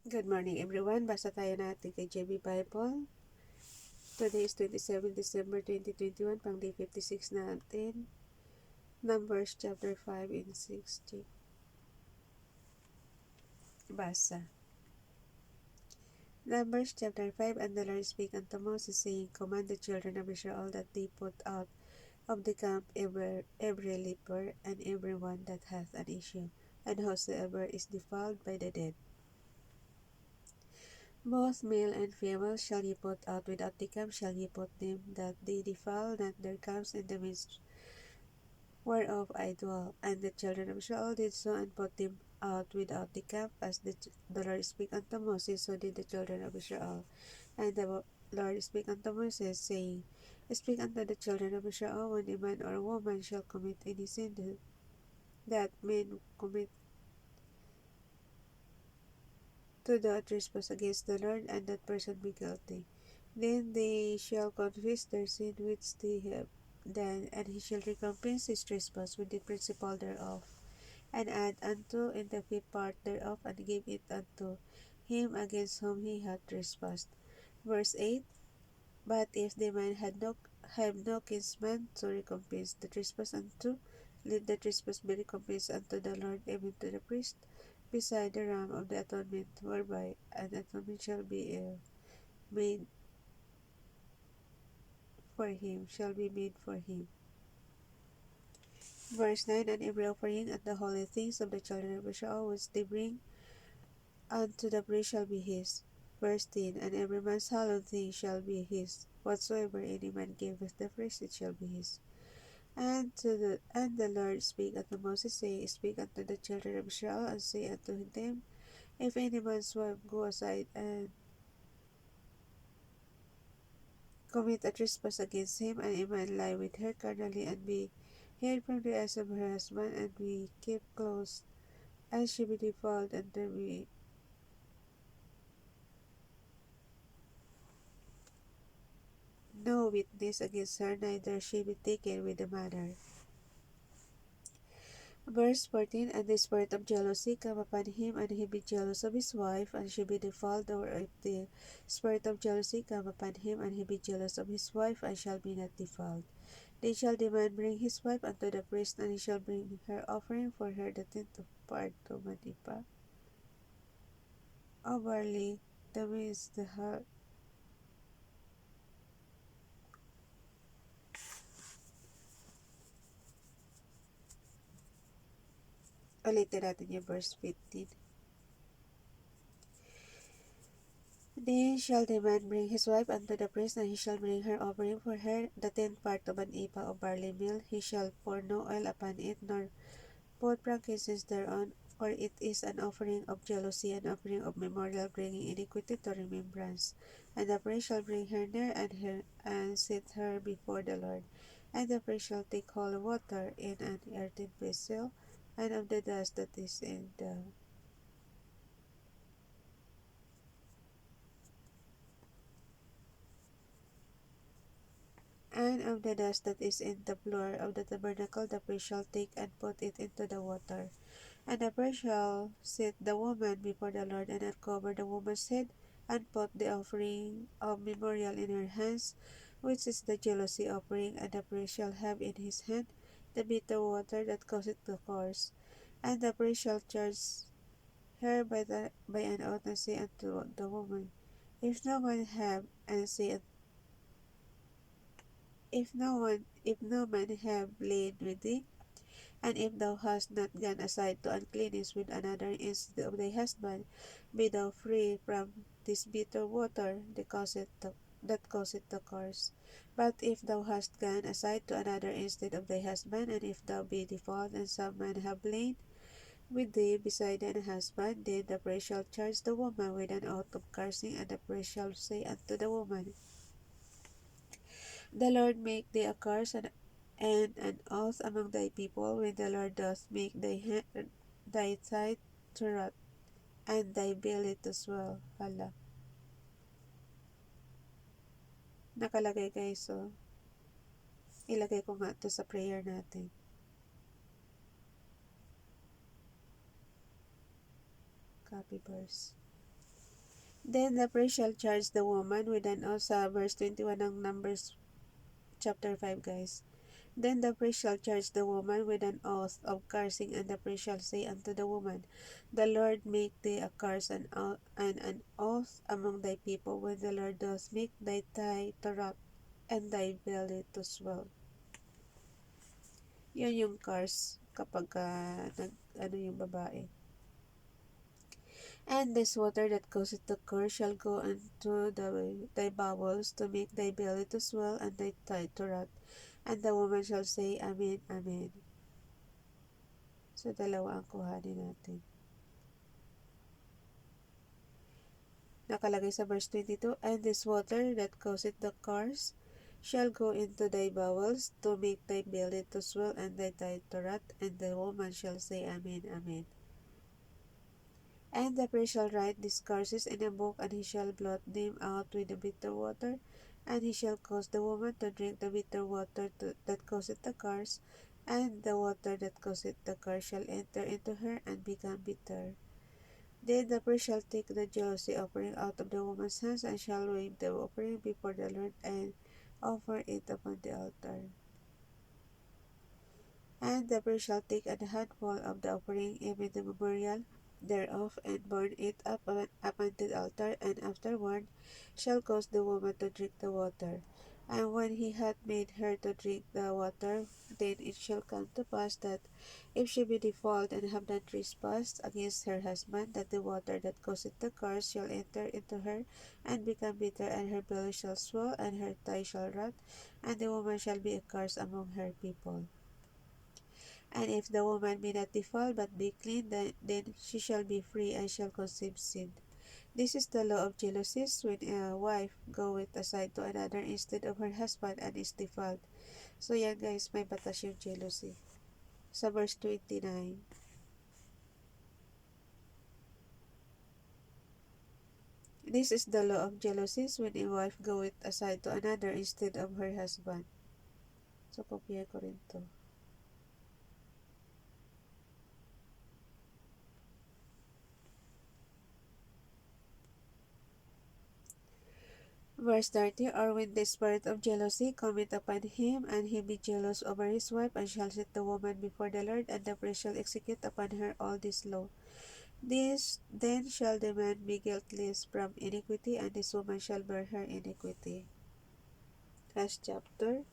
Good morning everyone. Basa tayo natin kay JB Bible. Today is 27 December 2021, pang day 56 natin. Numbers chapter 5 and 60. Basa. Numbers chapter 5. And the Lord spake unto Moses, saying, Command the children of Israel that they put out of the camp every leper, and every one that hath an issue, and whosoever is defiled by the dead. Both male and female shall ye put out without the camp, shall ye put them, that they defile not their camps in the midst whereof I dwell. And the children of Israel did so, and put them out without the camp, as the Lord spake unto Moses, so did the children of Israel. And the Lord spake unto Moses, saying, Speak unto the children of Israel, when a man or woman shall commit any sin, that men commit to do a trespass against the Lord, and that person be guilty. Then they shall confess their sin which they have done, and he shall recompense his trespass with the principal thereof, and add unto in the fifth part thereof, and give it unto him against whom he hath trespassed. Verse 8. But if the man have no kinsman to recompense the trespass unto, let the trespass be recompensed unto the Lord, even to the priest, beside the ram of the atonement, whereby an atonement shall be made for him. Verse 9. And every offering and the holy things of the children of Israel which they bring unto the priest shall be his. Verse 10. And every man's hallowed thing shall be his. Whatsoever any man giveth the priest, it shall be his. And the Lord spake unto Moses, saying, Speak unto the children of Israel, and say unto them, If any man's wife go aside and commit a trespass against him, and a man lie with her carnally, and be hid from the eyes of her husband, and be kept close, and she be defiled, and there be no witness against her, neither she be taken with the manner. Verse 14. And the spirit of jealousy come upon him, and he be jealous of his wife, and she be defiled. Or if the spirit of jealousy come upon him, and he be jealous of his wife, and shall be not defiled. Then shall the man bring his wife unto the priest, and he shall bring her offering for her the tenth part of manipa of barley, the means the heart. Ulitin natin yung verse 15. Then shall the man bring his wife unto the priest, and he shall bring her offering for her the tenth part of an ephah of barley meal. He shall pour no oil upon it, nor put frankincense thereon, for it is an offering of jealousy, an offering of memorial, bringing iniquity to remembrance. And the priest shall bring her near, and set her before the Lord. And the priest shall take holy water in an earthen vessel, and of the dust that is in the floor of the tabernacle, the priest shall take and put it into the water. And the priest shall set the woman before the Lord, and uncover the woman's head, and put the offering of memorial in her hands, which is the jealousy offering. And the priest shall have in his hand the bitter water that causeth the curse. And the priest shall charge her by an oath, and say unto the woman, If no man have, and say, if no man have lain with thee, and if thou hast not gone aside to uncleanness with another instead of thy husband, be thou free from this bitter water that causeth the curse. But if thou hast gone aside to another instead of thy husband, and if thou be defiled, and some man have lain with thee beside thine husband, then the priest shall charge the woman with an oath of cursing, and the priest shall say unto the woman, The Lord make thee a curse and an oath among thy people, when the Lord doth make thy thigh to rot, and thy belly to swell. Hala. Nakalagay guys, so ilagay ko nga to sa prayer natin. Copy verse. Then the priest shall charge the woman with an oath, sa verse 21 ng Numbers chapter 5, guys. Then the priest shall charge the woman with an oath of cursing, and the priest shall say unto the woman, The Lord make thee a curse and an oath among thy people, when the Lord doth make thy thigh to rot and thy belly to swell. Yun yung curse kapag ano yung babae. And this water that causeth the curse shall go into thy bowels, to make thy belly to swell and thy thigh to rot. And the woman shall say, Amen, Amen. So, dalawa ang kuhanin natin. Nakalagay sa verse 22, And this water that causeth the curse shall go into thy bowels, to make thy belly to swell and thy thigh to rot. And the woman shall say, Amen, Amen. And the priest shall write these curses in a book, and he shall blot them out with the bitter water, and he shall cause the woman to drink the bitter water that causeth the curse, and the water that causeth the curse shall enter into her and become bitter. Then the priest shall take the jealousy offering out of the woman's hands, and shall wave the offering before the Lord, and offer it upon the altar. And the priest shall take a handful of the offering, even the memorial thereof, and burn it upon the altar, and afterward shall cause the woman to drink the water. And when he hath made her to drink the water, then it shall come to pass that, if she be defiled and have not trespassed against her husband, that the water that causeth the curse shall enter into her, and become bitter, and her belly shall swell, and her thigh shall rot, and the woman shall be accursed among her people. And if the woman be not defiled, but be clean, then she shall be free, and shall conceive seed. This is the law of jealousies, when a wife goeth aside to another instead of her husband, and is defiled. So yan guys, may batas yung jealousy. Sa verse 29. This is the law of jealousies, when a wife goeth aside to another instead of her husband. So, kopya ko rin to. Verse 30, Or when the spirit of jealousy cometh upon him, and he be jealous over his wife, and shall set the woman before the Lord, and the priest shall execute upon her all this law. This then shall the man be guiltless from iniquity, and this woman shall bear her iniquity. Last chapter.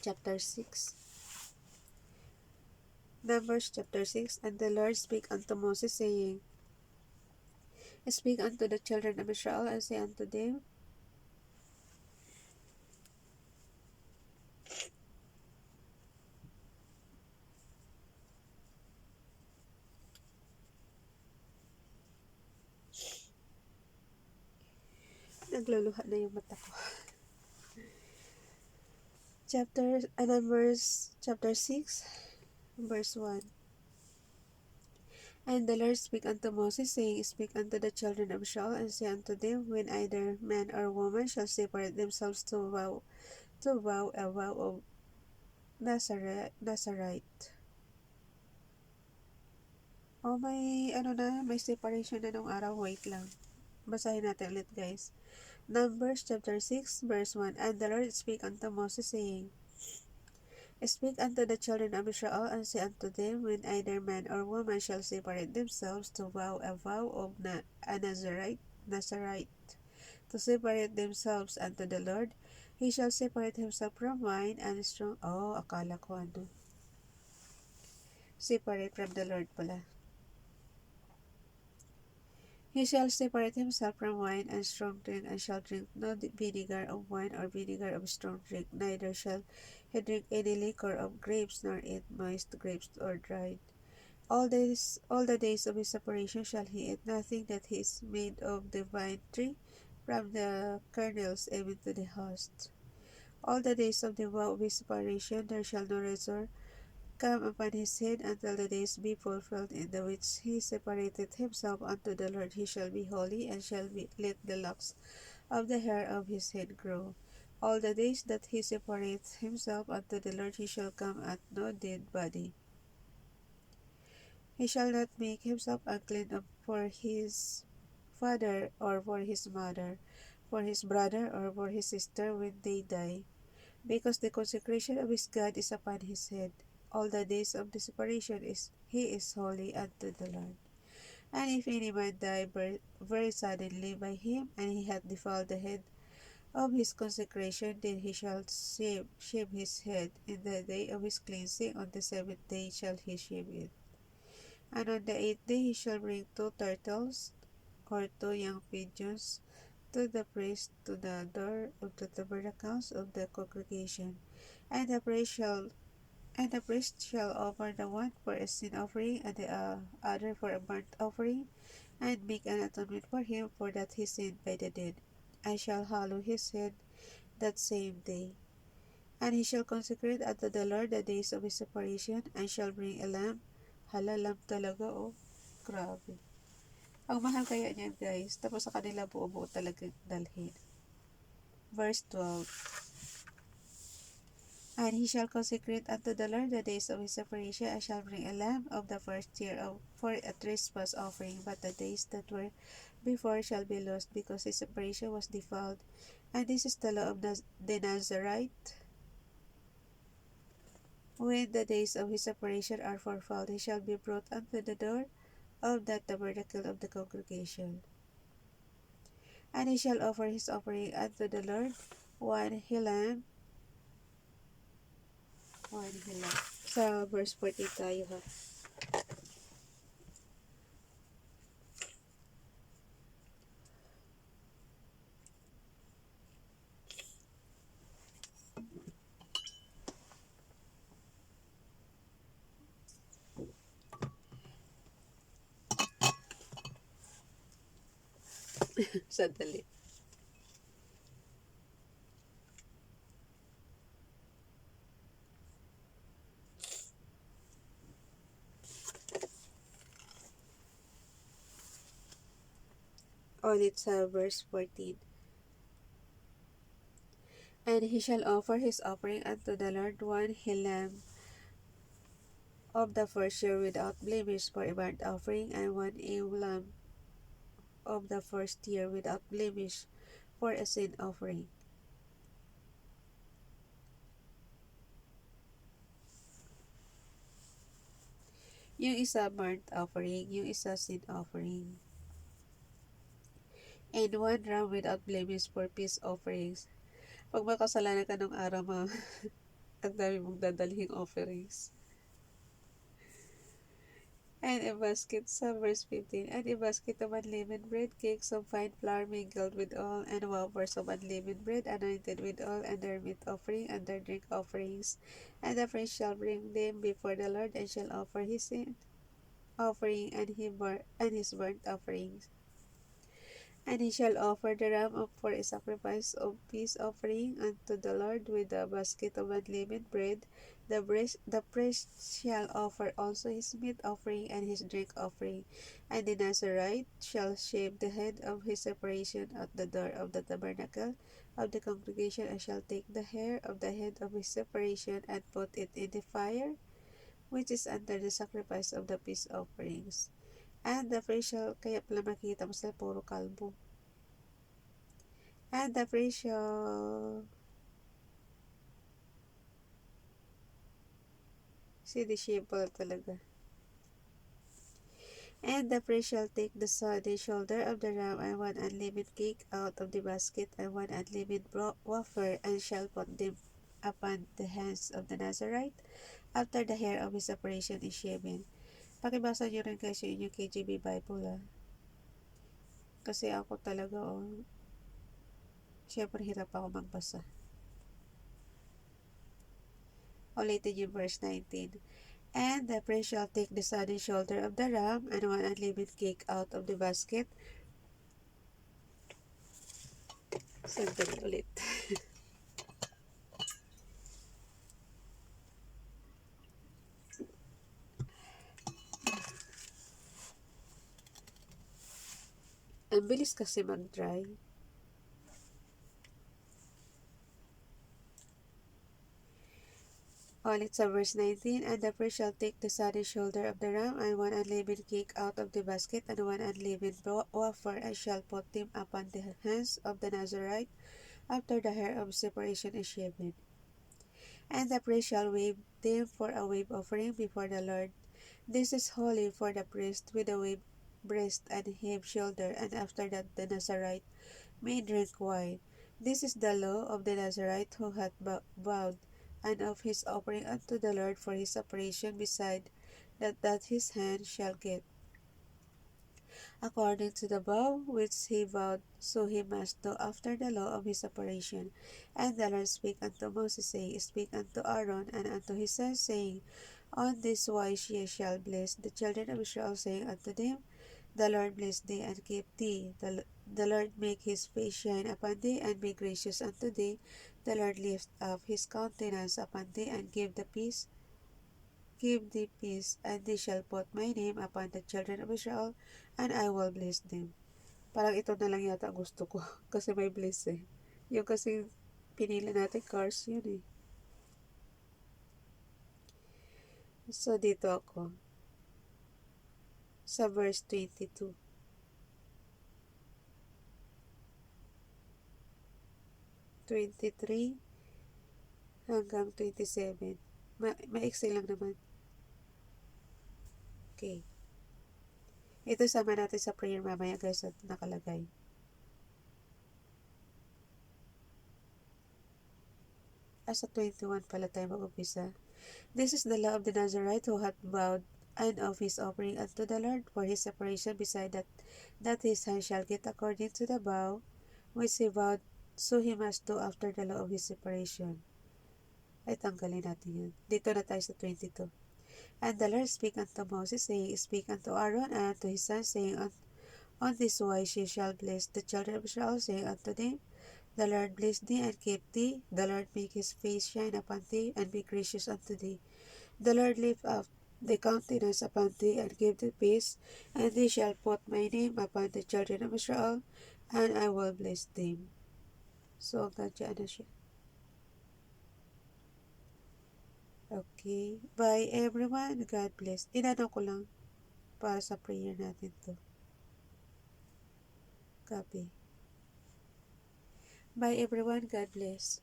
Chapter 6. Numbers chapter 6. And the Lord spake unto Moses, saying, Speak unto the children of Israel, and say unto them, Nagluluha na yung mata ko. Numbers chapter 6, verse 1. And the Lord spake unto Moses, saying, Speak unto the children of Israel, and say unto them, When either man or woman shall separate themselves to vow a vow of Nazarite. May separation na nung araw. Wait lang. Basahin natin ulit, guys. Numbers chapter 6, verse 1. And the Lord spake unto Moses, saying, Speak unto the children of Israel, and say unto them, When either man or woman shall separate themselves to vow a vow of a Nazarite, to separate themselves unto the Lord, he shall separate himself from wine and strong. Akala ko separate from the Lord pala. He shall separate himself from wine and strong drink, and shall drink no vinegar of wine or vinegar of strong drink, neither shall he drink any liquor of grapes, nor eat moist grapes or dried. All the days of his separation shall he eat nothing that is made of the vine tree, from the kernels even to the husk. All the days of the vow of his separation there shall no razor come upon his head until the days be fulfilled in the which he separated himself unto the Lord. He shall be holy, and shall let the locks of the hair of his head grow. All the days that he separates himself unto the Lord, he shall come at no dead body. He shall not make himself unclean for his father or for his mother, for his brother or for his sister when they die, because the consecration of his God is upon his head. All the days of the separation he is holy unto the Lord. And if any man die very suddenly by him, and he hath defiled the head of his consecration, then he shall shave his head in the day of his cleansing. On the seventh day shall he shave it. And on the eighth day he shall bring two turtles or two young pigeons to the priest to the door of the tabernacles of the congregation. And the priest shall offer the one for a sin offering, and the other for a burnt offering, and make an atonement for him for that he sinned by the dead. I shall hallow his head that same day. And he shall consecrate unto the Lord the days of his separation, and shall bring a lamb. Hala, lamb talaga, oh. Grabe. Ang mahal kaya niyan, guys. Tapos sa kanila buo-buo talaga dalhin. Verse 12. And he shall consecrate unto the Lord the days of his separation, and shall bring a lamb of the first year for a trespass offering. But the days that were before shall be lost, because his separation was defiled. And this is the law of the Nazarite. When the days of his separation are fulfilled, he shall be brought unto the door of the tabernacle of the congregation. And he shall offer his offering unto the Lord, one lamb. Sa verse 14 tayo ha. Sandali. Ulit sa verse 14. And he shall offer his offering unto the Lord, one lamb of the first year without blemish for a burnt offering, and one ewe lamb of the first year without blemish for a sin offering. Yung isa burnt offering, yung isa sin offering. And one ram without blemish for peace offerings. Pag makasalanan ka ng araw, ang dami mong dadalhing offerings. And a basket sa verse 15. And a basket of unleavened bread, cakes of fine flour mingled with oil, and wafers of unleavened bread anointed with oil, and their meat offering, and their drink offerings. And the priest shall bring them before the Lord, and shall offer his sin offering and his burnt offerings. And he shall offer the ram up for a sacrifice of peace offering unto the Lord with a basket of unleavened bread. The priest shall offer also his meat offering and his drink offering. And the Nazarite shall shave the head of his separation at the door of the tabernacle of the congregation, and shall take the hair of the head of his separation and put it in the fire, which is under the sacrifice of the peace offerings. And the priest shall, kaya pala makita mo sila puro kalbo. And the priest shall, si disciple talaga. And the priest shall take the shoulder of the ram and one unleavened cake out of the basket and one unleavened wafer, and shall put them upon the hands of the Nazarite after the hair of his separation is shaven. Pakibasa nyo rin guys yung inyong KJV Bible Kasi ako talaga syempre hirap ako magbasa. Ulitin yung verse 19. And the priest shall take the sudden shoulder of the ram and one unleavened cake out of the basket. Sandali ulit. Ang bilis kasi mag-dry. Ulit sa verse 19, and the priest shall take the son's shoulder of the ram, and one unleavened cake out of the basket, and one unleavened wafer, and shall put them upon the hands of the Nazarite after the hair of separation is shaven. And the priest shall wave them for a wave offering before the Lord. This is holy for the priest with a wave breast and heave shoulder, and after that the Nazarite may drink wine. This is the law of the Nazarite who hath vowed, and of his offering unto the Lord for his operation, beside that his hand shall get. According to the vow which he vowed, so he must do after the law of his operation. And the Lord spake unto Moses, saying, Speak unto Aaron and unto his sons, saying, On this wise ye shall bless the children of Israel, saying unto them, The Lord bless thee and keep thee. The Lord make his face shine upon thee and be gracious unto thee. The Lord lift up his countenance upon thee and give thee peace. And they shall put my name upon the children of Israel, and I will bless them. Parang ito na lang yata gusto ko. Kasi may bless eh. Yung kasi pinili natin cars, yun eh. So, dito ako. Sa verse 22. 23 hanggang 27. Maiksi lang naman. Okay. Ito sama natin sa prayer mamaya guys at nakalagay. Sa 21 pala tayo mag-umpisa. This is the law of the Nazarite who hath vowed and of his offering unto the Lord for his separation, beside that his hand shall get according to the vow which he vowed, so he must do after the law of his separation. Ay, tanggalin natin yan. Dito na tayo sa 22. And the Lord spake unto Moses, saying, Speak unto Aaron and unto his sons, saying, On this wise ye shall bless the children of Israel, saying unto them, The Lord bless thee and keep thee. The Lord make his face shine upon thee and be gracious unto thee. The Lord lift up the countenance upon thee and give thee peace. And they shall put my name upon the children of Israel, and I will bless them. So, hanggang dyan na siya. Okay. Bye everyone. God bless. Inano ko lang para sa prayer natin to. Copy. Bye everyone. God bless.